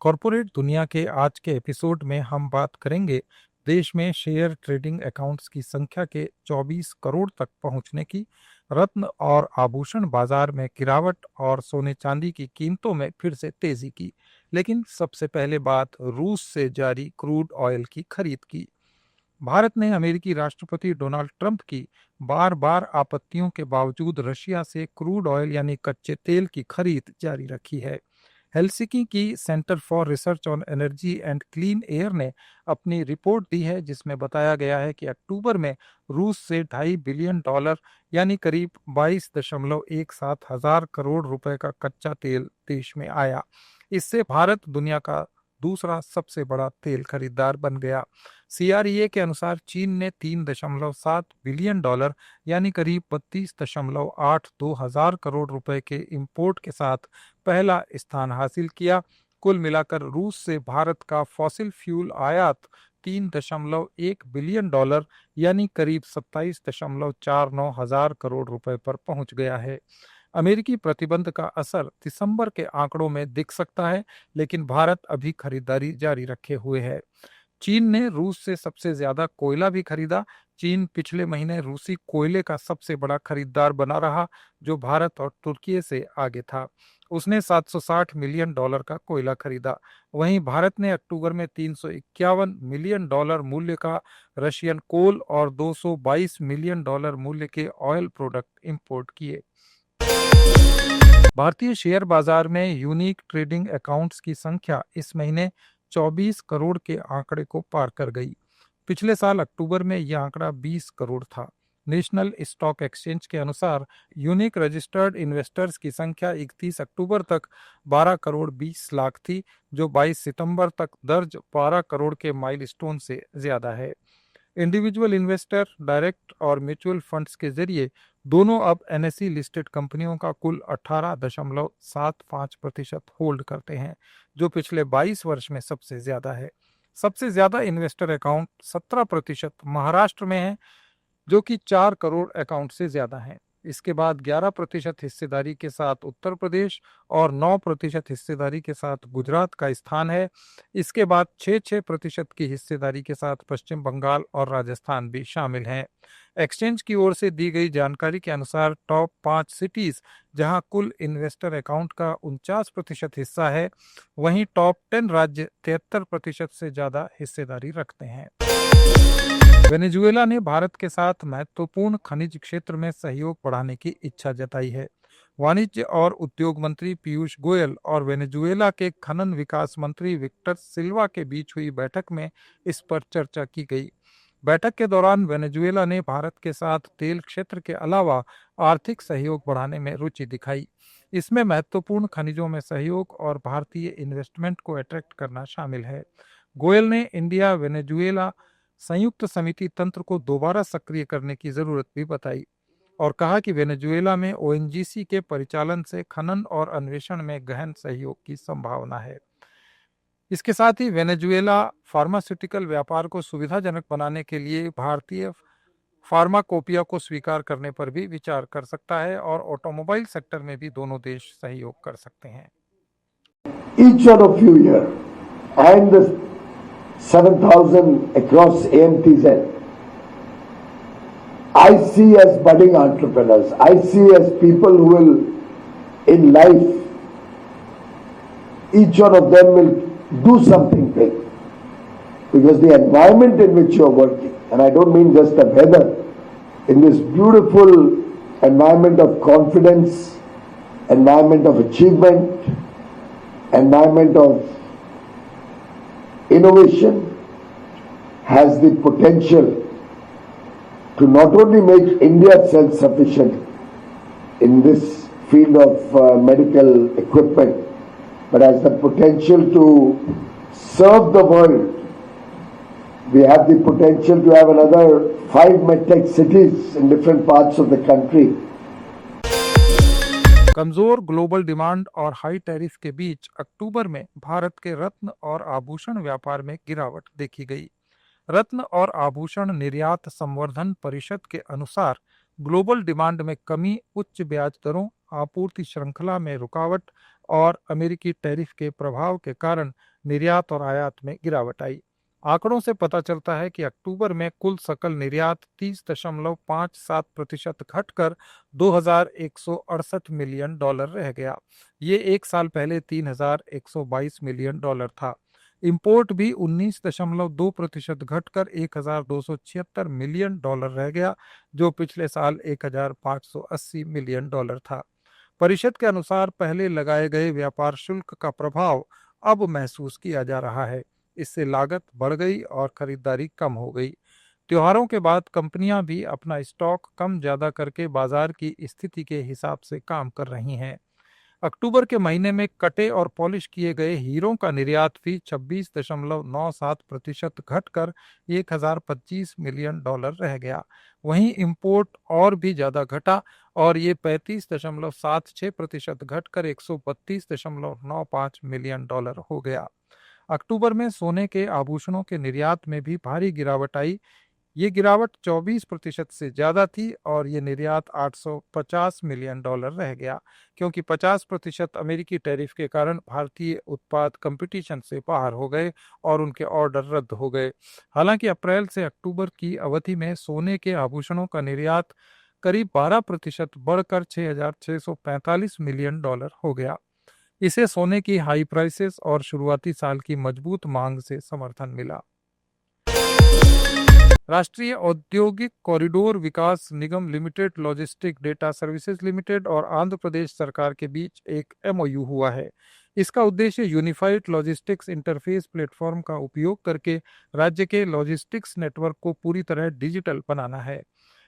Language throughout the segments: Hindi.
कॉरपोरेट दुनिया के आज के एपिसोड में हम बात करेंगे देश में शेयर ट्रेडिंग अकाउंट्स की संख्या के 24 करोड़ तक पहुंचने की, रत्न और आभूषण बाजार में गिरावट और सोने चांदी की कीमतों में फिर से तेजी की। लेकिन सबसे पहले बात रूस से जारी क्रूड ऑयल की खरीद की। भारत ने अमेरिकी राष्ट्रपति डोनाल्ड ट्रंप की बार बार आपत्तियों के बावजूद रशिया से क्रूड ऑयल यानी कच्चे तेल की खरीद जारी रखी है। हेलसिंकी की centre for research on energy and clean air ने अपनी रिपोर्ट दी है, जिसमें बताया गया है कि अक्टूबर में रूस से $2.5 बिलियन यानी करीब 22.17 हजार करोड़ रुपए का कच्चा तेल देश में आया। इससे भारत दुनिया का दूसरा सबसे बड़ा तेल खरीदार बन गया। सीआरईए के अनुसार चीन ने $3.7 बिलियन यानी करीब 32.82 हजार करोड़ रुपए के इंपोर्ट के साथ पहला स्थान हासिल किया। कुल मिलाकर रूस से भारत का फॉसिल फ्यूल आयात $3.1 बिलियन यानी करीब 27.49 हजार करोड़ रुपए पर पहुंच गया है। अमेरिकी प्रतिबंध का असर दिसंबर के आंकड़ों में दिख सकता है, लेकिन भारत अभी खरीदारी जारी रखे हुए है। चीन ने रूस से सबसे ज्यादा कोयला भी खरीदा। चीन पिछले महीने रूसी कोयले का सबसे बड़ा खरीदार बना रहा, जो भारत और तुर्की से आगे था। उसने $760 मिलियन का कोयला खरीदा। वहीं भारत ने अक्टूबर में $351 मिलियन मूल्य का रशियन कोल और $222 मिलियन मूल्य के ऑयल प्रोडक्ट इंपोर्ट किए। भारतीय शेयर बाजार में यूनिक ट्रेडिंग अकाउंट्स की संख्या इस महीने 24 करोड़ के आंकड़े को पार कर गई। पिछले साल अक्टूबर में यह आंकड़ा 20 करोड़ था। नेशनल स्टॉक एक्सचेंज के अनुसार यूनिक रजिस्टर्ड इन्वेस्टर्स की संख्या 31 अक्टूबर तक 12 करोड़ 20 लाख थी, जो 22 सितंबर तक दर्ज 12 करोड़ के माइलस्टोन से ज्यादा है। इंडिविजुअल इन्वेस्टर, डायरेक्ट और म्यूचुअल फंड्स के जरिए दोनों अब एनएसई लिस्टेड कंपनियों का कुल 18.75% होल्ड करते हैं, जो पिछले 22 वर्ष में सबसे ज्यादा है। सबसे ज्यादा इन्वेस्टर अकाउंट 17% महाराष्ट्र में है, जो कि 4 करोड़ अकाउंट से ज्यादा है। इसके बाद 11% हिस्सेदारी के साथ उत्तर प्रदेश और 9% हिस्सेदारी के साथ गुजरात का स्थान है। इसके बाद 6% की हिस्सेदारी के साथ पश्चिम बंगाल और राजस्थान भी शामिल हैं। एक्सचेंज की ओर से दी गई जानकारी के अनुसार टॉप 5 सिटीज जहां कुल इन्वेस्टर अकाउंट का 49% हिस्सा है, वहीं टॉप 10 राज्य 73% से ज्यादा हिस्सेदारी रखते हैं। वेनेजुएला ने भारत के साथ महत्वपूर्ण खनिज क्षेत्र में सहयोग बढ़ाने की इच्छा जताई है। वाणिज्य और उद्योग मंत्री पीयूष गोयल और वेनेजुएला के खनन विकास मंत्री विक्टर सिल्वा के बीच हुई बैठक में इस पर चर्चा की गई। बैठक के दौरान वेनेजुएला ने भारत के साथ तेल क्षेत्र के अलावा आर्थिक सहयोग बढ़ाने में रुचि दिखाई। इसमें महत्वपूर्ण खनिजों में सहयोग और भारतीय इन्वेस्टमेंट को अट्रैक्ट करना शामिल है। गोयल ने इंडिया वेनेजुएला संयुक्त समिति तंत्र को दोबारा सक्रिय करने की जरूरत भी बताई और कहा कि वेनेजुएला में ओएनजीसी के परिचालन से खनन और अन्वेषण में गहन सहयोग की संभावना है। इसके साथ ही वेनेजुएला फार्मास्यूटिकल व्यापार को सुविधाजनक बनाने के लिए भारतीय फार्माकोपिया को स्वीकार करने पर भी विचार कर सकता है और ऑटोमोबाइल सेक्टर में भी दोनों देश सहयोग कर सकते हैं। Each one of you here and the 7,000 across AMTZ, I see as budding entrepreneurs. I see as people who will, in life, each one of them will do something big. Because the environment in which you are working, and I don't mean just the weather, in this beautiful environment of confidence, environment of achievement, environment of innovation, has the potential to not only make India self-sufficient in this field of medical equipment, but has the potential to serve the world. We have the potential to have another 5 medtech cities in different parts of the country. कमजोर ग्लोबल डिमांड और हाई टैरिफ के बीच अक्टूबर में भारत के रत्न और आभूषण व्यापार में गिरावट देखी गई। रत्न और आभूषण निर्यात संवर्धन परिषद के अनुसार ग्लोबल डिमांड में कमी, उच्च ब्याज दरों, आपूर्ति श्रृंखला में रुकावट और अमेरिकी टैरिफ के प्रभाव के कारण निर्यात और आयात में गिरावट आई। आंकड़ों से पता चलता है कि अक्टूबर में कुल सकल निर्यात 30.57% घटकर $2,168 मिलियन रह गया। ये एक साल पहले $3,122 मिलियन था। इंपोर्ट भी 19.2% घटकर $1,276 मिलियन रह गया, जो पिछले साल $1,580 मिलियन था। परिषद के अनुसार पहले लगाए गए व्यापार शुल्क का प्रभाव अब महसूस किया जा रहा है। इससे लागत बढ़ गई और खरीदारी कम हो गई। त्योहारों के बाद कंपनियां भी अपना स्टॉक कम ज्यादा करके बाजार की स्थिति के हिसाब से काम कर रही हैं। अक्टूबर के महीने में कटे और पॉलिश किए गए हीरों का निर्यात भी 26.97% घटकर $1,025 मिलियन रह गया। वहीं इंपोर्ट और भी ज्यादा घटा और ये 35.76% घटकर $132.95 मिलियन हो गया। अक्टूबर में सोने के आभूषणों के निर्यात में भी भारी गिरावट आई। ये गिरावट 24% से ज्यादा थी और ये निर्यात $850 मिलियन रह गया, क्योंकि 50% अमेरिकी टैरिफ के कारण भारतीय उत्पाद कंपटीशन से बाहर हो गए और उनके ऑर्डर रद्द हो गए। हालांकि अप्रैल से अक्टूबर की अवधि में सोने के आभूषणों का निर्यात करीब 12% बढ़कर $6,645 मिलियन हो गया। इसे सोने की हाई प्राइसेस और शुरुआती साल की मजबूत मांग से समर्थन मिला। राष्ट्रीय औद्योगिक कॉरिडोर विकास निगम limited, logistic data services limited और आंध्र प्रदेश सरकार के बीच एक MOU हुआ है। इसका उद्देश्य यूनिफाइड लॉजिस्टिक्स इंटरफेस प्लेटफॉर्म का उपयोग करके राज्य के लॉजिस्टिक्स नेटवर्क को पूरी तरह डिजिटल बनाना है।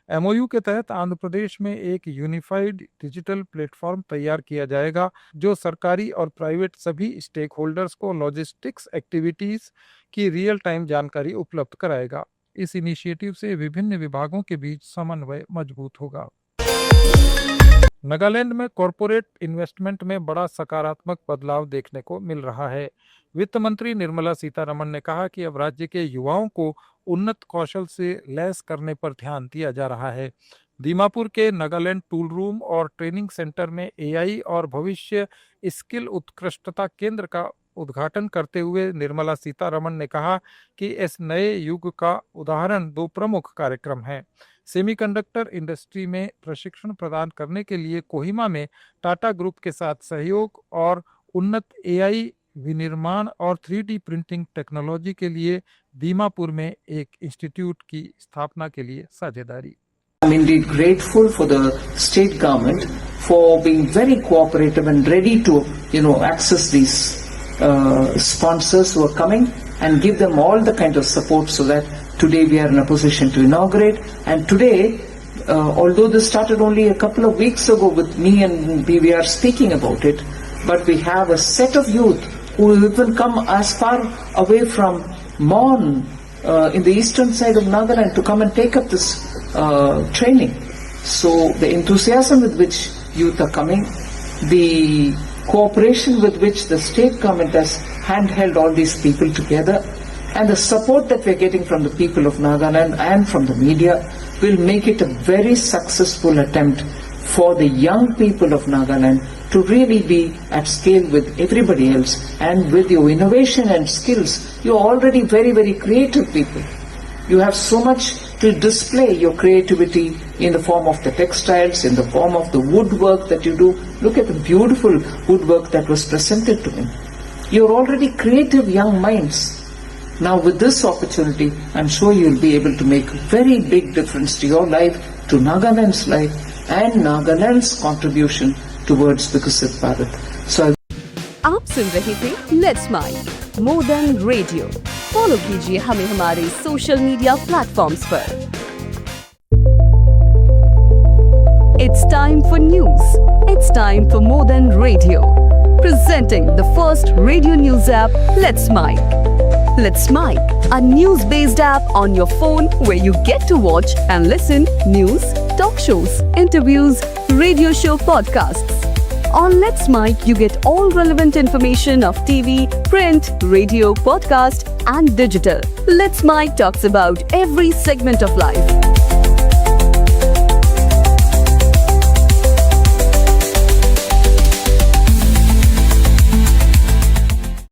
MOU के तहत आंध्र प्रदेश में एक यूनिफाइड डिजिटल प्लेटफॉर्म तैयार किया जाएगा, जो सरकारी और प्राइवेट सभी स्टेक होल्डर्स को लॉजिस्टिक्स एक्टिविटीज की रियल टाइम जानकारी उपलब्ध कराएगा। इस इनिशिएटिव से विभिन्न विभागों के बीच समन्वय मजबूत होगा। नागालैंड में कॉरपोरेट इन्वेस्टमेंट में बड़ा सकारात्मक बदलाव देखने को मिल रहा है। वित्त मंत्री निर्मला सीतारमण ने कहा कि अब राज्य के युवाओं को उन्नत कौशल से लैस करने पर ध्यान दिया जा रहा है। दीमापुर के नागालैंड टूल रूम और ट्रेनिंग सेंटर में AI और भविष्य स्किल उत्कृष्टता केंद्र का उद्घाटन करते हुए निर्मला सीतारमण ने कहा कि इस नए युग का उदाहरण 2 प्रमुख कार्यक्रम हैं। सेमीकंडक्टर इंडस्ट्री में प्रशिक्षण प्रदान करने के लिए कोहिमा में टाटा ग्रुप के साथ सहयोग और उन्नत AI विनिर्माण और 3D प्रिंटिंग टेक्नोलॉजी के लिए दीमापुर में एक इंस्टीट्यूट की स्थापना के लिए साझेदारी। I'm indeed grateful for the state government for being very cooperative and ready to, access these sponsors who are coming and give them all the kind of support so that today we are in a position to inaugurate. And today, although this started only a couple of weeks ago with me and we are speaking about it, but we have a set of youth who will even come as far away from Mon in the eastern side of Nagaland to come and take up this training. So the enthusiasm with which youth are coming, the cooperation with which the state government has handheld all these people together, and the support that we are getting from the people of Nagaland and from the media will make it a very successful attempt for the young people of Nagaland to really be at scale with everybody else. And with your innovation and skills, you are already very, very creative people. You have so much to display your creativity in the form of the textiles, in the form of the woodwork that you do. Look at the beautiful woodwork that was presented to me. You're already creative young minds. Now with this opportunity, I'm sure you'll be able to make a very big difference to your life, to Nagaland's life, and Nagaland's contribution towards Viksit Bharat. So आप सुन रहे थे let's mind more than radio. Follow कीजिए हमें हमारे सोशल मीडिया प्लेटफॉर्म्स पर। It's time for news. It's time for more than radio. Presenting the first radio news app, Let's Mic. Let's Mic, a news-based app on your phone where you get to watch and listen news, talk shows, interviews, radio show podcasts. On Let's Mic, you get all relevant information of TV, print, radio, podcast, and digital. Let's Mic talks about every segment of life.